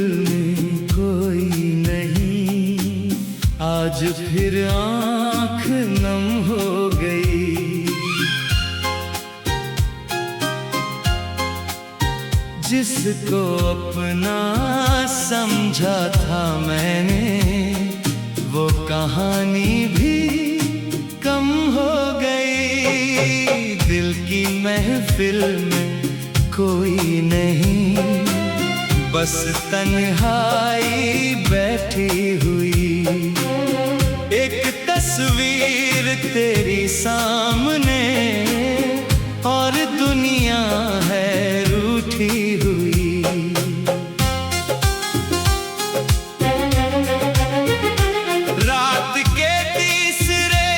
में कोई नहीं, आज फिर आँख नम हो गई। जिसको अपना समझा था मैंने, वो कहानी भी कम हो गई। दिल की महफिल में कोई नहीं, बस तन्हाई बैठी हुई। एक तस्वीर तेरी सामने और दुनिया है रूठी हुई। रात के तीसरे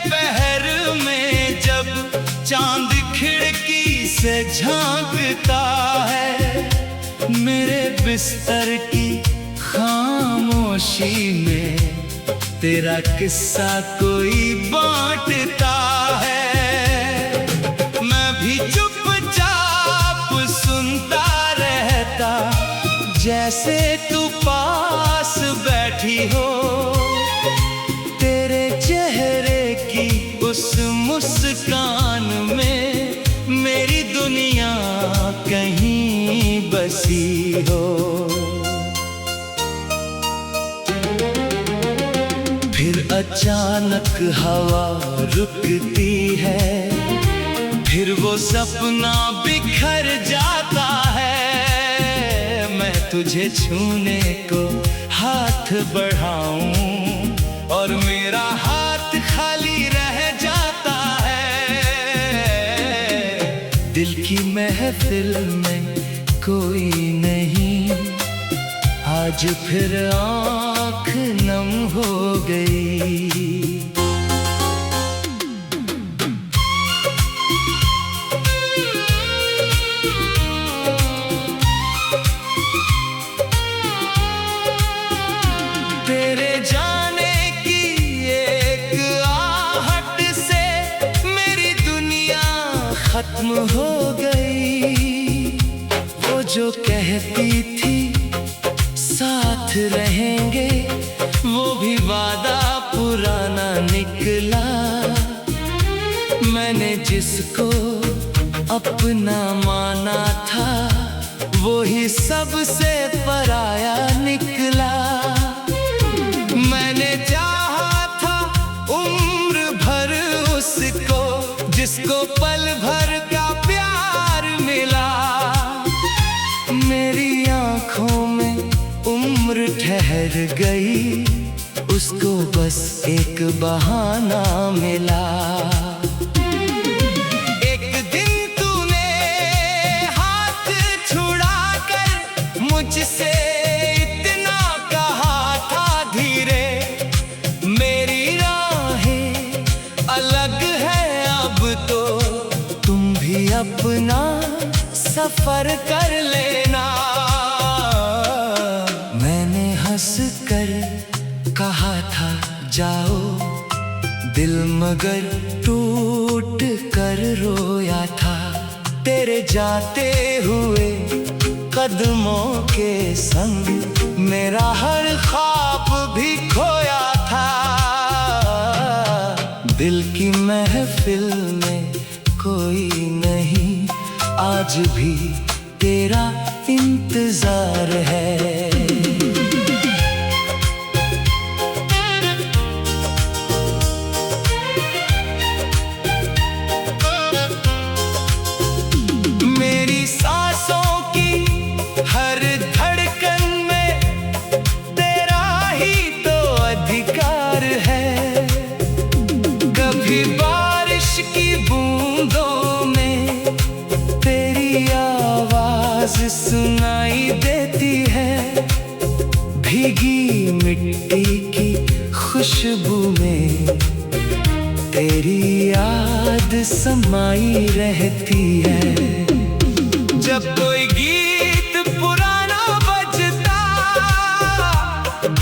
पहर में जब चांद खिड़की से झांकता है, मेरे बिस्तर की खामोशी में तेरा किस्सा कोई बांटता है। मैं भी चुपचाप सुनता रहता, जैसे तू पास बैठी हो। तेरे चेहरे की उस मुस्कान में मेरी दुनिया कहीं बसी हो। फिर अचानक हवा रुकती है, फिर वो सपना बिखर जाता है। मैं तुझे छूने को हाथ बढ़ाऊं और मेरा हाथ खाली रह जाता है। दिल की महफिल में कोई नहीं, आज फिर आँख नम हो गई। तेरे जाने की एक आहट से मेरी दुनिया खत्म हो गई। वो जो कहती थी साथ रहेंगे, वो भी वादा पुराना निकला। मैंने जिसको अपना माना था, वो ही सबसे पराया निकला। मैंने चाहा था उम्र भर उसको, जिसको पल भर का प्यार मिला। मेरी आँखों में उम्र ठहर गई, उसको बस एक बहाना मिला। एक दिन तूने हाथ छुड़ाकर मुझसे इतना कहा था धीरे, मेरी राहें अलग है अब तो, तुम भी अपना सफर कर लेना। मैंने हंस कर कहा था जाओ, दिल मगर टूट कर रोया था। तेरे जाते हुए कदमों के संग मेरा हर ख्वाब भी खोया था। दिल की महफिल में कोई नहीं, आज भी तेरा इंतजार है। मेरी सांसों की हर धड़कन में तेरा ही तो अधिकार है। कभी बारिश की बूंदों में तेरी आवाज सुनाई देती है। भीगी मिट्टी की खुशबू में तेरी याद समाई रहती है। जब कोई गीत पुराना बजता,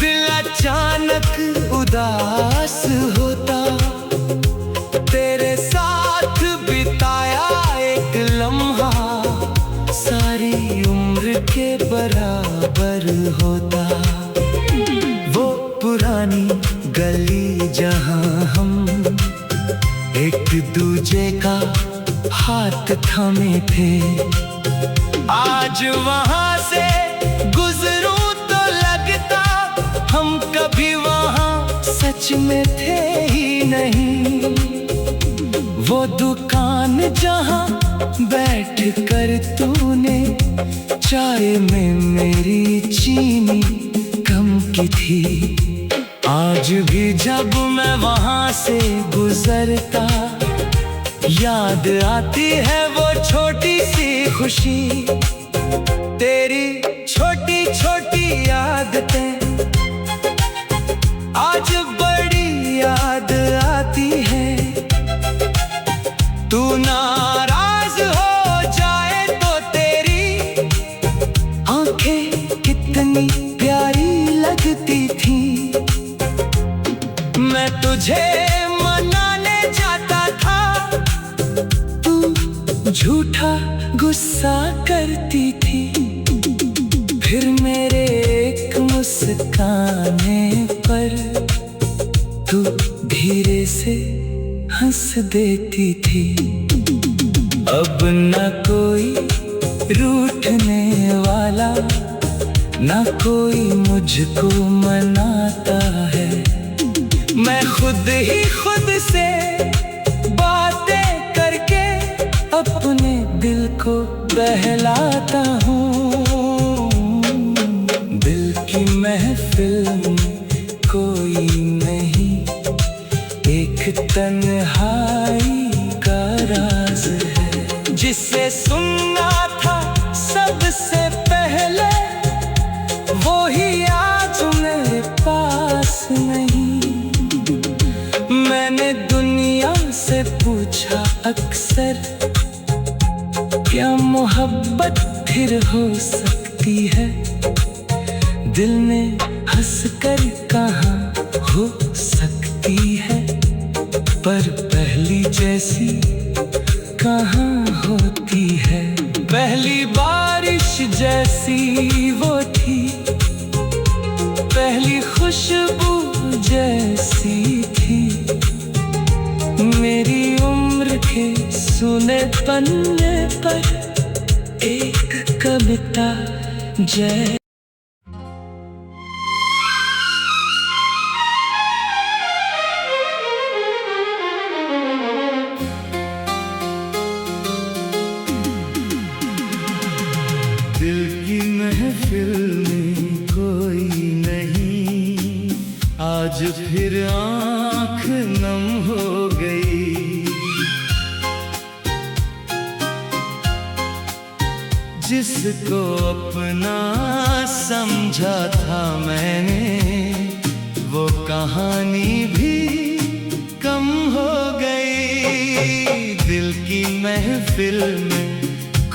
दिल अचानक उदास होता। तेरे साथ बिताया एक लम्हा सारी उम्र के बराबर बराबर होता। वो पुरानी गली जहां हम एक दूजे का हाथ थामे थे, आज वहां से गुजरूं तो लगता हम कभी वहां सच में थे ही नहीं। वो दुकान जहां बैठ कर तूने चाय में मेरी चीनी कम की थी, आज भी जब मैं वहां से गुजरता याद आती है वो छोटी सी खुशी। तेरी छोटी छोटी आदतें आज बड़ी याद आती है। तू नाराज हो जाए तो तेरी आंखें कितनी प्यारी लगती थी। मैं तुझे मनाने जाता था, तू झूठा गुस्सा करती थी, फिर मेरे एक मुस्काने पर तू धीरे से हंस देती थी। अब न कोई रूठने वाला, न कोई मुझको मनाता है। मैं खुद ही खुद से बातें करके अपने दिल को बहलाता हूँ। दिल की महफिल में कोई नहीं, एक तन्हाई का राज है जिसे सुनना था सबसे पहले, वो ही आज मेरे पास नहीं। मैंने दुनिया से पूछा अक्सर, क्या मोहब्बत फिर हो सकती है? दिल ने हंसकर कहा हो सकती है, पर पहली जैसी कहाँ होती है। पहली बारिश जैसी वो थी, पहली खुशबू जैसी थी, मेरी उम्र के सुने पन्ने पर एक कविता जैसी। दिल की महफिल में कोई नहीं, आज फिर आँख नम हो गई। जिसको अपना समझा था मैंने, वो कहानी भी कम हो गई। दिल की महफिल में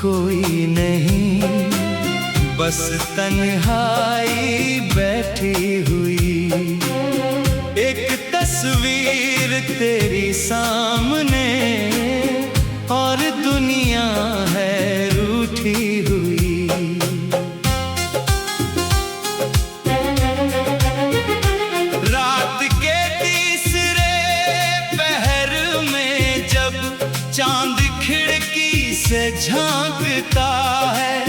कोई नहीं, बस तन्हाई बैठी हुई। एक तस्वीर तेरी सामने और दुनिया है रूठी हुई। रात के तीसरे पहर में जब चांद खिड़की से झांकता है,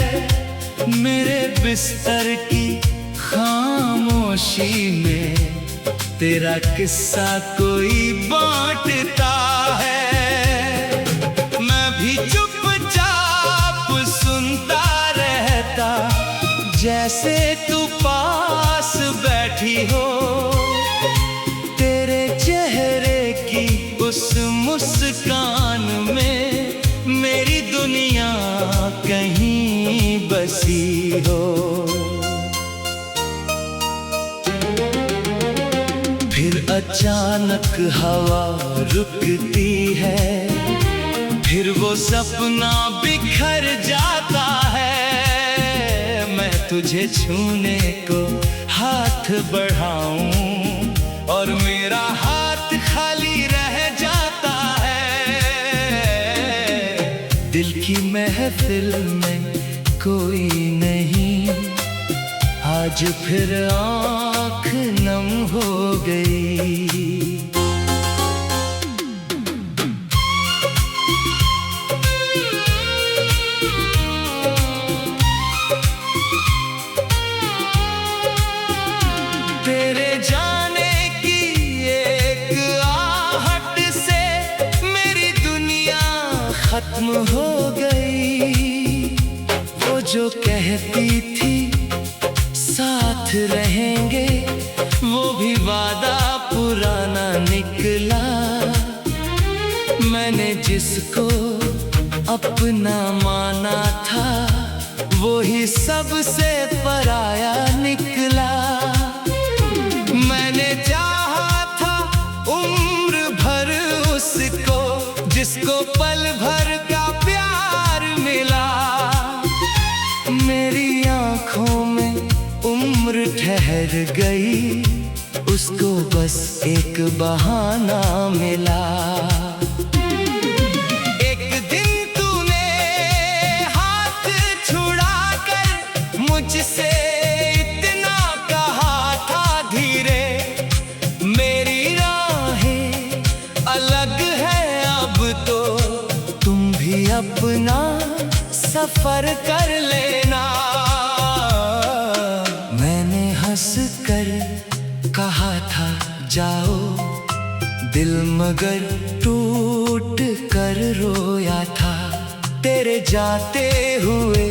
मेरे बिस्तर की खामोशी में तेरा किस्सा कोई बांटता है। मैं भी चुपचाप सुनता रहता, जैसे तू पास बैठी हो। तेरे चेहरे की उस मुस्कान में मेरी दुनिया कहीं बसी हो। फिर अचानक हवा रुकती है, फिर वो सपना बिखर जाता है। मैं तुझे छूने को हाथ बढ़ाऊं और मेरा हाथ खाली रह जाता है। दिल की महफिल में कोई नहीं, आज फिर आँख नम हो गई। तेरे जाने की एक आहट से मेरी दुनिया खत्म हो गई। वो जो कहती थी साथ रहेंगे, वो भी वादा पुराना निकला। मैंने जिसको अपना माना था, वो ही सबसे पराया निकला। मैंने चाहा था उम्र भर उसको, जिसको पल भर का प्यार मिला। मेरी आँखों में उम्र ठहर गई, उसको बस एक बहाना मिला। एक दिन तूने हाथ छुड़ाकर मुझसे इतना कहा था, धीरे मेरी राहें अलग है अब तो, तुम भी अपना सफर कर लेना। मैंने हंस कर कहा था जाओ, दिल मगर टूट कर रोया था। तेरे जाते हुए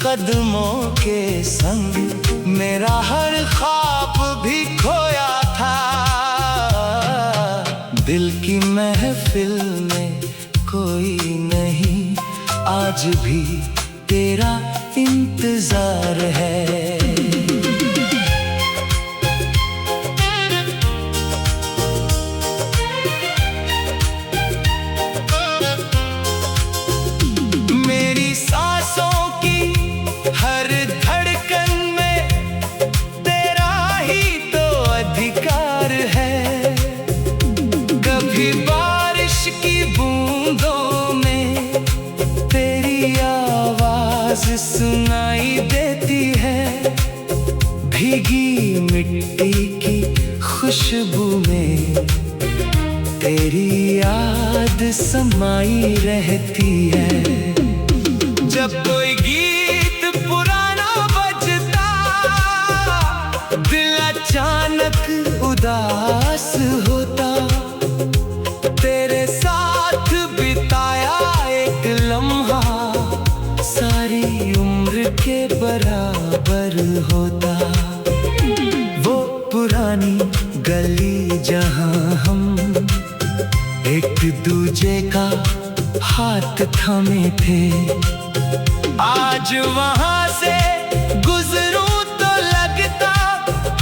कदमों के संग मेरा हर ख्वाब भी खोया था। दिल की महफिल में कोई नहीं, आज भी तेरा इंतजार है। मेरी सांसों की हर धड़कन में तेरा ही तो अधिकार है। कभी बारिश की बूंदों में तेरी आवाज सुनाई देती है। भीगी मिट्टी की खुशबू में तेरी याद समाई रहती है। जब कोई गीत पुराना बजता, दिल अचानक उदास होता। तेरे साथ बिताया एक लम्हा सारी उम्र के बराबर होता। वो पुरानी गली जहां हम एक दूजे का हाथ थामे थे, आज वहां से गुजरूं तो लगता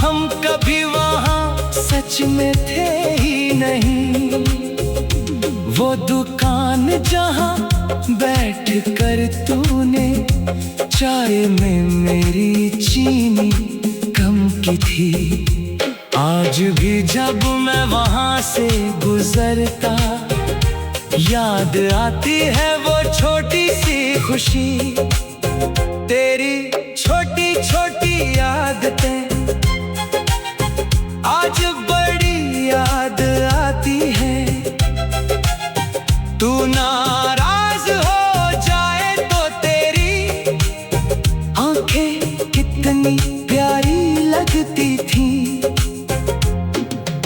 हम कभी वहां सच में थे ही नहीं। वो दुकान जहां बैठ कर तूने चाय में मेरी चीनी कम की थी, आज भी जब मैं वहां से गुजरता याद आती है वो छोटी सी खुशी। तेरी छोटी छोटी आदतें आज बड़ी याद आती है। तू नाराज हो जाए तो तेरी आंखें कितनी प्यारी लगती थी।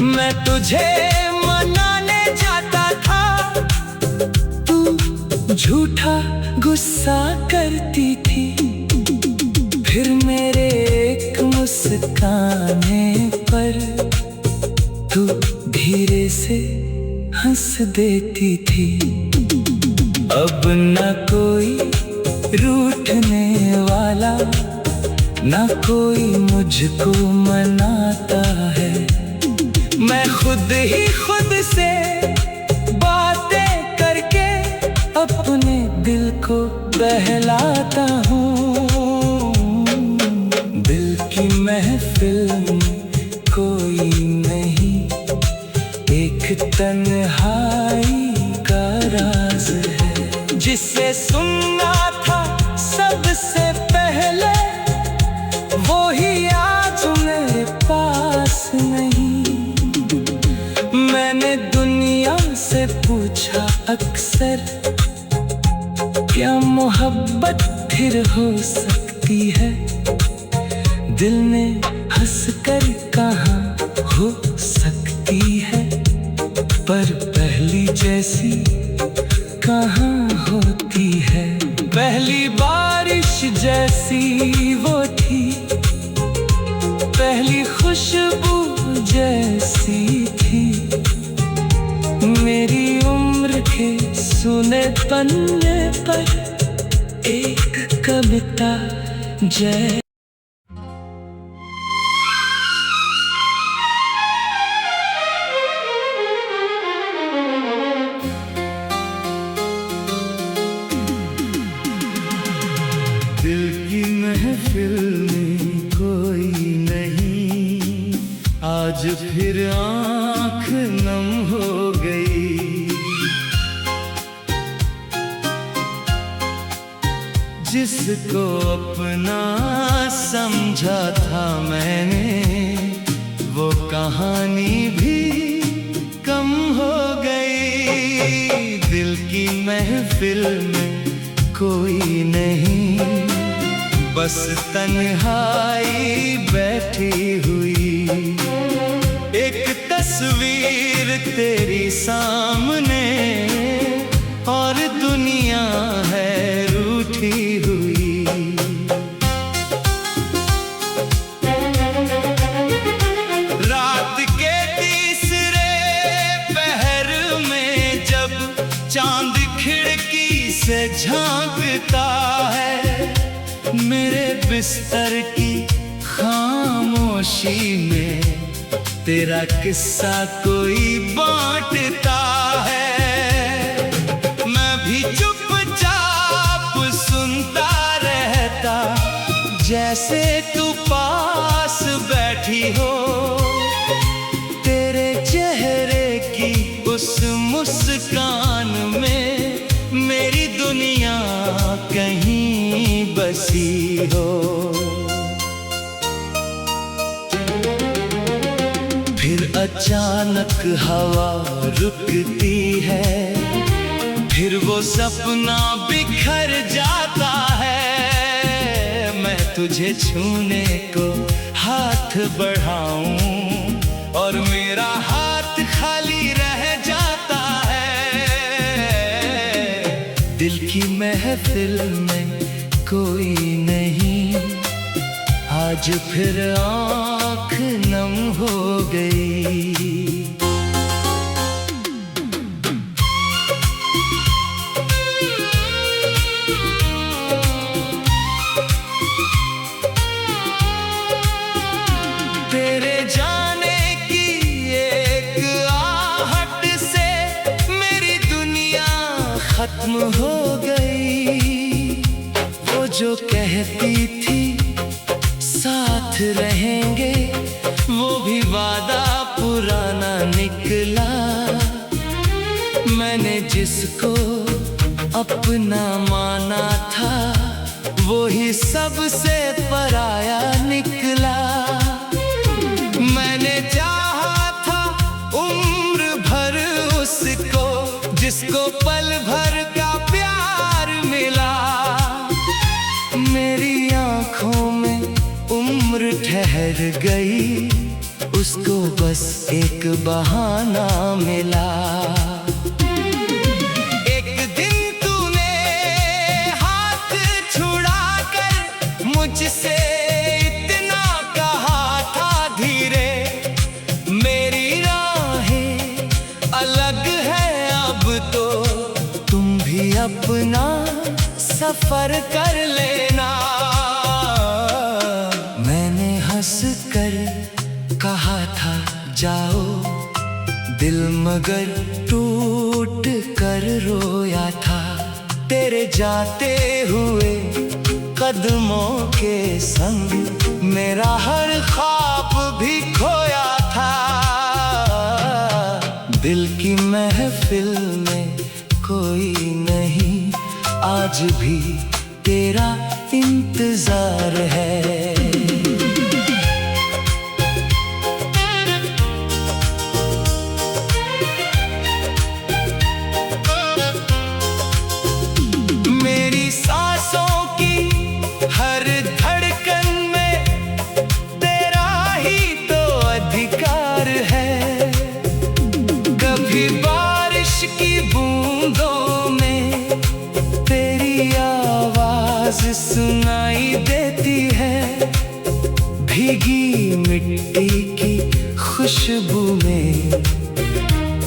मैं तुझे मनाने जाता था, तू झूठा गुस्सा करती थी। फिर मेरे एक मुस्काने पर तू धीरे से हंस देती थी। अब न कोई रूठने वाला, न कोई मुझको मनाता है। मैं खुद ही खुद से बातें करके अपने दिल को बहलाता हूँ। दिल की महफिल में कोई नहीं, एक तन्हाई का राज है। जिसे सुनना था सबसे पहले वो ही आज मेरे पास नहीं। मैंने दुनिया से पूछा अक्सर, क्या मोहब्बत फिर हो सकती है? दिल ने हंसकर कहा हो सकती है, पर पहली जैसी कहाँ होती है। पहली बारिश जैसी वो थी, पहली खुशबू जैसी थी, मेरी उम्र के सुने पन्ने पर एक कविता जय। दिल की महफिल में कोई नहीं, आज फिर आँख नम हो गई। जिसको अपना समझा था मैंने, वो कहानी भी कम हो गई। दिल की महफिल में कोई नहीं, बस तन्हाई बैठी हुई। एक तस्वीर तेरी सामने और दुनिया है रूठी हुई। रात के तीसरे पहर में जब चांद खिड़की से झांकता है, मेरे बिस्तर की खामोशी में तेरा किस्सा कोई बांटता है। मैं भी चुपचाप सुनता रहता, जैसे तू पास बैठी हो। तेरे चेहरे की उस मुस्कान में मेरी दुनिया कहीं बसी हो। फिर अचानक हवा रुकती है, फिर वो सपना बिखर जाता है। मैं तुझे छूने को हाथ बढ़ाऊं और मेरा हाथ खाली रह जाता है। दिल की महफिल में कोई नहीं, आज फिर आँख नम हो गई। तेरे जाने की एक आहट से मेरी दुनिया खत्म हो गई। वो जो कहती थी साथ रहेंगे, वो भी वादा पुराना निकला। मैंने जिसको अपना माना था, वो ही सबसे पराया निकला। मैंने चाहा था उम्र भर उसको, जिसको पल भर का प्यार मिला। मेरी आँखों में उम्र ठहर गई, उसको बस एक बहाना मिला। एक दिन तूने हाथ छुड़ाकर मुझसे इतना कहा था धीरे, मेरी राहें अलग है अब तो, तुम भी अपना सफर कर लेना। मैंने हंस कर कहा था जाओ, दिल मगर टूट कर रोया था। तेरे जाते हुए कदमों के संग मेरा हर ख्वाब भी खोया था। दिल की महफिल में कोई नहीं, आज भी तेरा इंतजार है। भीगी मिट्टी की खुशबू में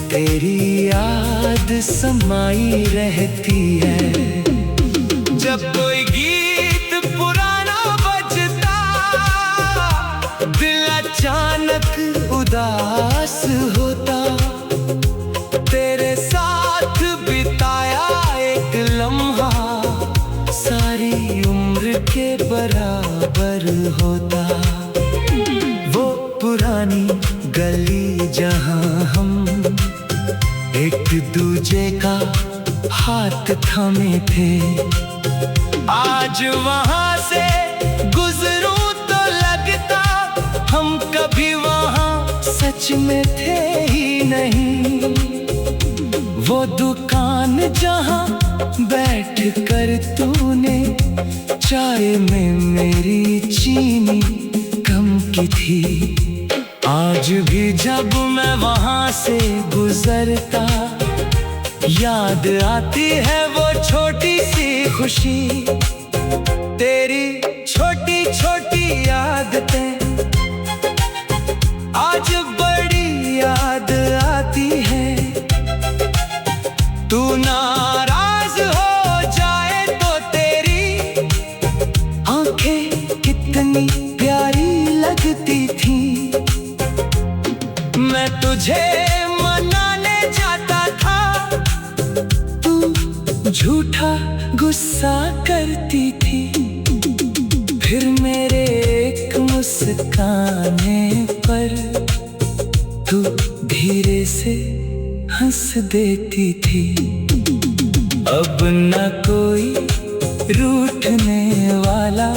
तेरी याद समाई रहती है। जब कोई गीत पुराना बजता, दिल अचानक उदास होता। तेरे साथ बिताया एक लम्हा सारी उम्र के बराबर होता। वो पुरानी गली जहां हम एक दूजे का हाथ थामे थे, आज वहां से गुजरूं तो लगता हम कभी वहां सच में थे ही नहीं। वो दुकान जहां बैठ कर तूने चाय में मेरी चीनी कम की थी, आज भी जब मैं वहां से गुजरता याद आती है वो छोटी सी खुशी। तेरी छोटी छोटी आदतें आज बड़ी याद आती है। तू नाराज हो जाए तो तेरी आंखें कितनी प्यारी लगती थी। मैं तुझे मनाने जाता था, तू झूठा गुस्सा करती थी। फिर मेरे एक मुस्काने पर तू धीरे से हंस देती थी। अब न कोई रूठने वाला,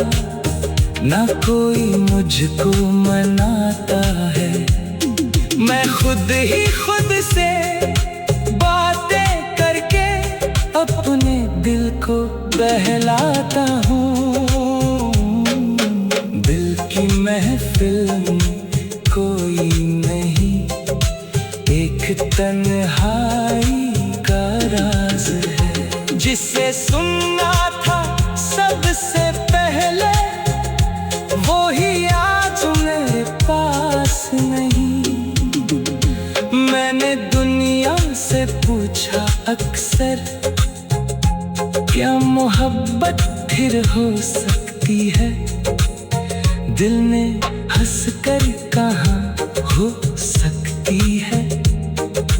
न कोई मुझको मनाता है। मैं खुद ही खुद से बातें करके अपने दिल को बहलाता हूँ। दिल की महफिल में कोई नहीं, एक तन्हाई का राज है। जिसे सुनना था सबसे पहले, वो ही आज मेरे पास नहीं। मैंने दुनिया से पूछा अक्सर, क्या मोहब्बत फिर हो सकती है? दिल ने हंसकर कहा हो सकती है,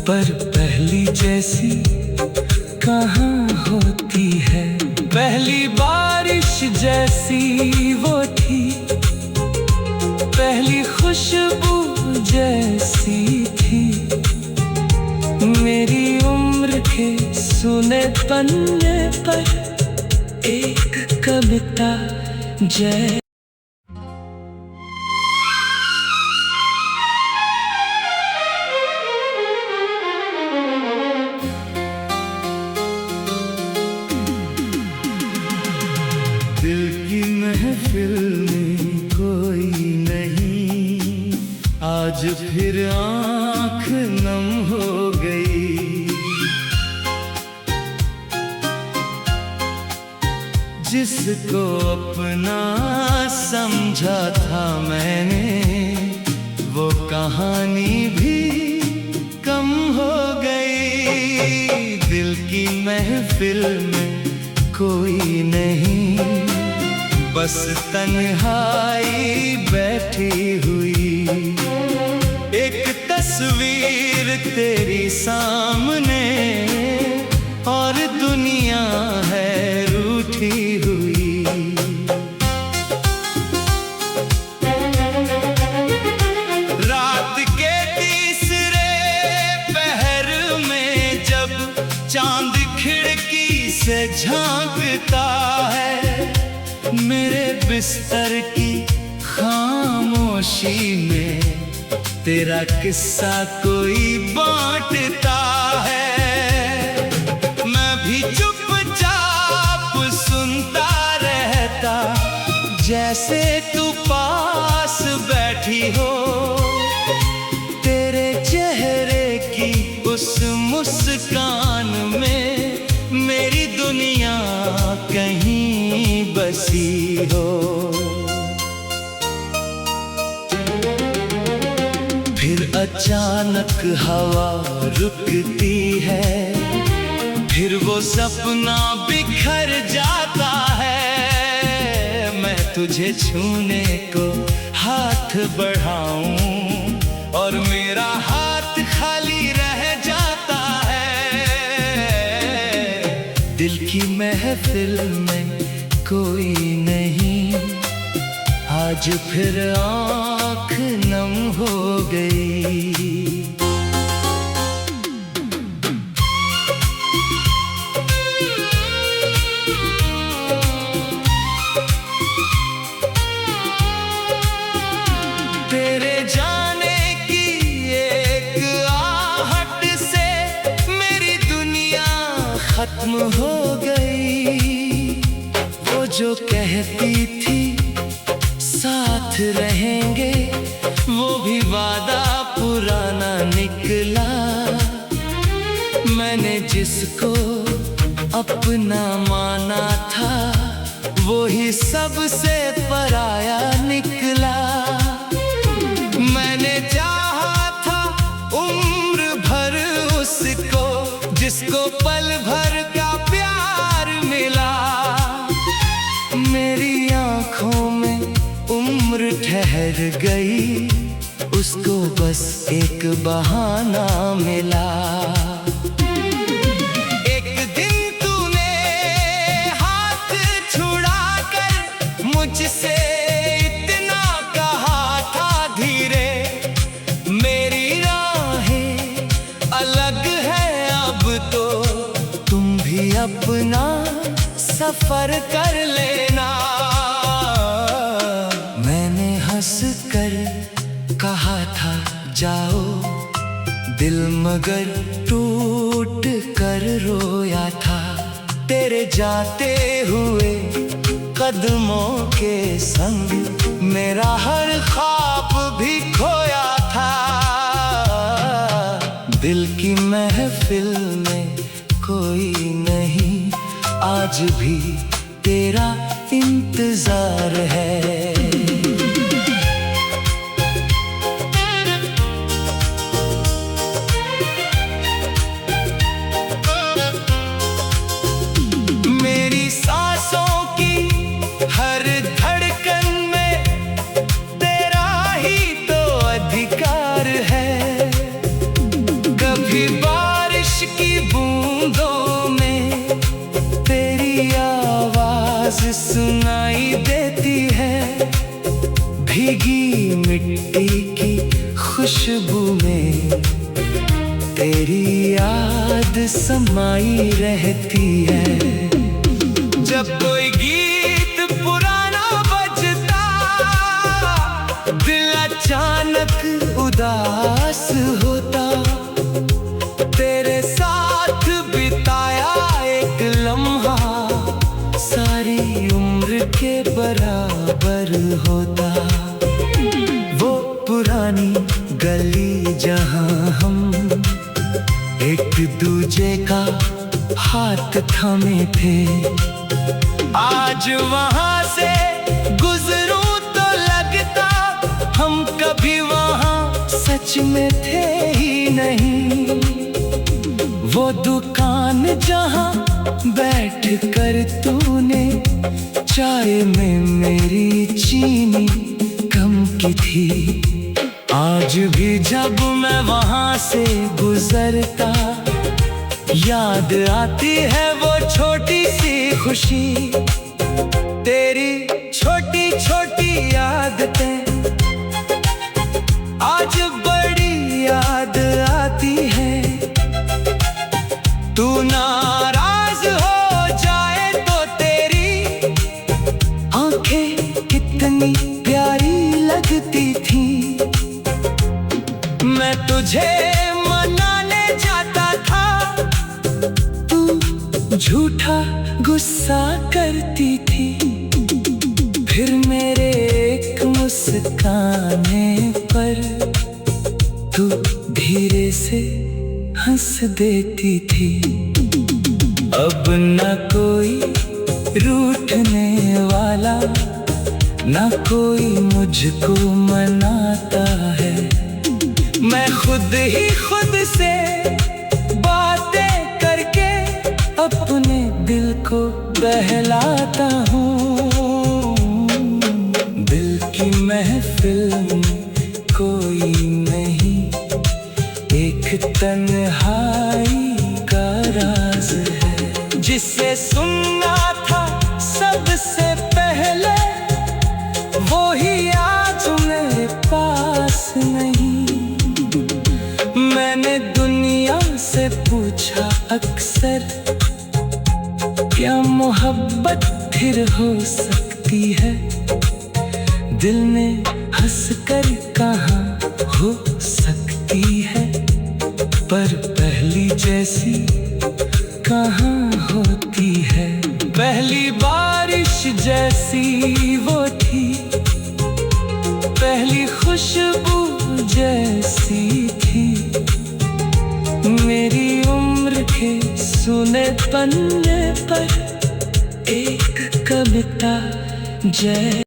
पर पहली जैसी कहाँ होती है। पहली बारिश जैसी वो थी, पहली खुशबू जैसी थी। मेरी उम्र के सुने पन्ने पर एक कविता जय। दिल की महफिल में कोई नहीं, आज फिर आँख नम हो गई। जिसको अपना समझा था मैंने, वो कहानी भी कम हो गई। दिल की महफिल में कोई नहीं, बस तन्हाई बैठी हुई। एक तस्वीर तेरी सामने और दुनिया है रूठी हुई। रात के तीसरे पहर में जब चांद खिड़की से झांकता है, मेरे बिस्तर की खामोशी में तेरा किस्सा कोई बांटता है। मैं भी चुपचाप सुनता रहता, जैसे तू पास बैठी हो। तेरे चेहरे की उस मुस्कान में मेरी दुनिया कहीं बसी हो। फिर अचानक हवा रुकती है, फिर वो सपना बिखर जाता है। मैं तुझे छूने को हाथ बढ़ाऊं और मेरा हाथ खाली रह जाता है। दिल की महफिल में कोई नहीं, आज फिर आँख नम हो गई। तेरे जाने की एक आहट से मेरी दुनिया खत्म हो गई। वो जो कहती थी साथ रहेंगे, वो भी वादा पुराना निकला। मैंने जिसको अपना माना था, वो ही सबसे पराया निकला। मैंने चाहा था उम्र भर उसको, जिसको पल भर का प्यार मिला। मेरी आँखों में उम्र ठहर गई, उसको बस एक बहाना मिला। एक दिन तूने हाथ छुड़ाकर मुझसे इतना कहा था धीरे, मेरी राहें अलग है अब तो, तुम भी अपना सफर कर लेना। मैंने हंस कर कहा था जाओ, दिल मगर टूट कर रोया था। तेरे जाते हुए कदमों के संग मेरा हर ख्वाब भी खोया था। दिल की महफिल में कोई नहीं, आज भी तेरा इंतजार है। मेरी सांसों की हर धड़कन में तेरा ही तो अधिकार है। कभी बारिश की बूंदों में तेरी आवाज सुनाई देती है। भीगी मिट्टी की खुशबू में तेरी याद समाई रहती है। जब कोई गीत पुराना बजता, दिल अचानक उदास होता। तेरे साथ बिताया एक लम्हा सारी उम्र के बराबर होता। वो पुरानी गली जहां हम एक दूजे का हाथ थामे थे, आज वहां से गुजरूं तो लगता हम कभी वहां सच में थे ही नहीं। वो दुकान जहां बैठ कर तूने चाय में मेरी चीनी कम की थी, आज भी जब मैं वहां से गुजरता याद आती है वो छोटी सी खुशी। तेरी छोटी छोटी आदतें आज बड़ी याद आती है। तू नाराज हो जाए तो तेरी आंखें कितनी प्यारी लगती थी। मैं तुझे मनाने जाता था, तू झूठा गुस्सा करती थी। फिर मेरे एक मुस्काने पर तू धीरे से हंस देती थी। अब न कोई रूठने वाला, न कोई मुझको मनाता है। खुद ही खुद से बातें करके अपने दिल को बहलाता हूँ। दिल की महफिल में कोई नहीं, एक तन्हाई का राज है जिसे सुनना था सबसे पहले, वो ही आज मेरे पास नहीं। मैंने दुनिया से पूछा अक्सर, क्या मोहब्बत फिर हो सकती है? दिल ने हंसकर कहा हो सकती है, पर पहली जैसी कहाँ होती है। पहली बारिश जैसी वो थी, पहली खुशबू जैसी थी, मेरी उम्र के सुने पन्ने पर एक कविता जय।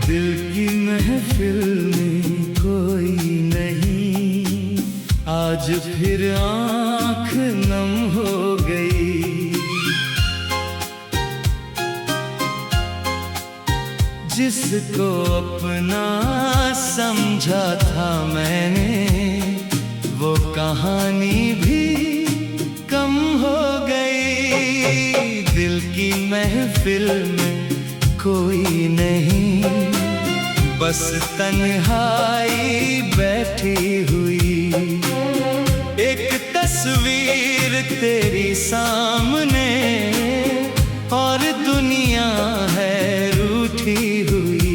दिल की महफिल में कोई नहीं, आज फिर आँख नम हो गई। जिसको अपना समझा था मैंने, वो कहानी भी कम हो गई। दिल की महफिल में कोई नहीं, बस तन्हाई बैठी हुई। एक तस्वीर तेरी सामने और दुनिया है रूठी हुई।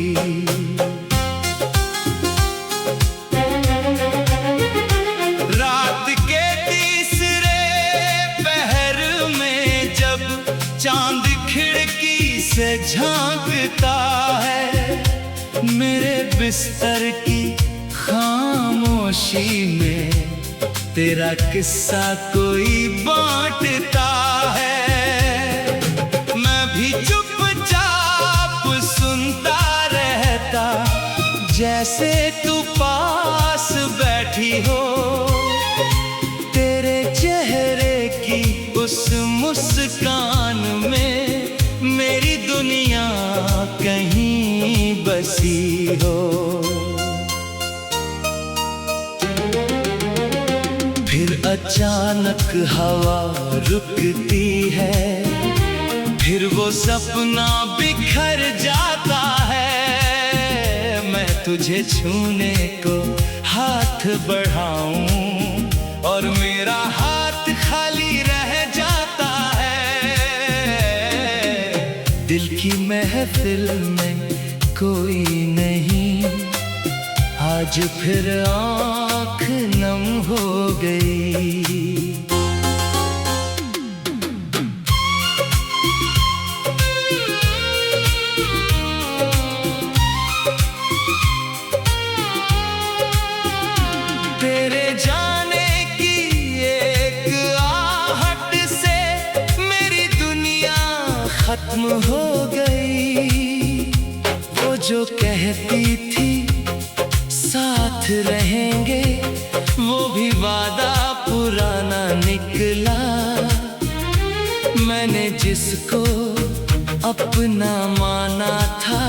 रात के तीसरे पहर में जब चांद खिड़की से झांकता है, मेरे बिस्तर की खामोशी में तेरा किस्सा कोई बांटता है। मैं भी चुपचाप सुनता रहता, जैसे तू पास बैठी हो। तेरे चेहरे की उस मुस्कान में मेरी दुनिया कहीं बसी हो। फिर अचानक हवा रुकती है, फिर वो सपना बिखर जाता है। मैं तुझे छूने को हाथ बढ़ाऊं और मेरा हाथ खाली रह जाता है। दिल की महफिल में कोई नहीं, आज फिर आँख नम हो गई। तेरे जाने की एक आहट से मेरी दुनिया खत्म हो गई। वो जो कहती थी साथ रहेंगे, वो भी वादा पुराना निकला। मैंने जिसको अपना माना था,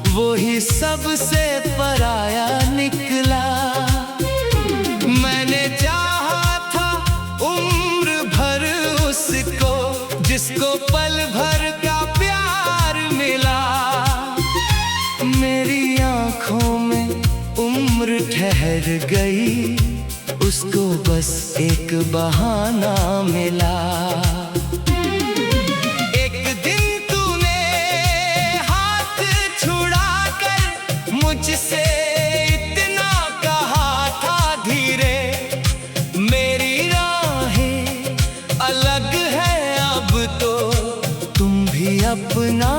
वो ही सबसे पराया निकला। मैंने चाहा था उम्र भर उसको, जिसको पल भर का प्यार मिला। मेरी आँखों में उम्र ठहर गई, उसको बस एक बहाना मिला। एक दिन तूने हाथ छुड़ाकर मुझसे इतना कहा था धीरे, मेरी राहें अलग है अब तो, तुम भी अपना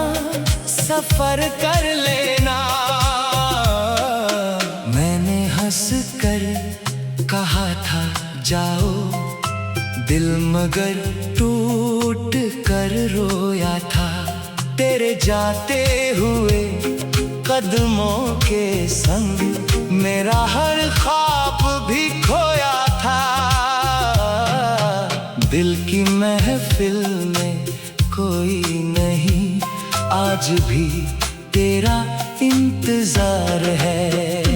सफर कर लेना। मैंने हंस कर कहा था जाओ, दिल मगर टूट कर रोया था तेरे जाते हुए कदमों के संग। मेरा हर ख्वाब भी खोया था, दिल की महफिल में कोई नहीं, आज भी तेरा इंतजार है।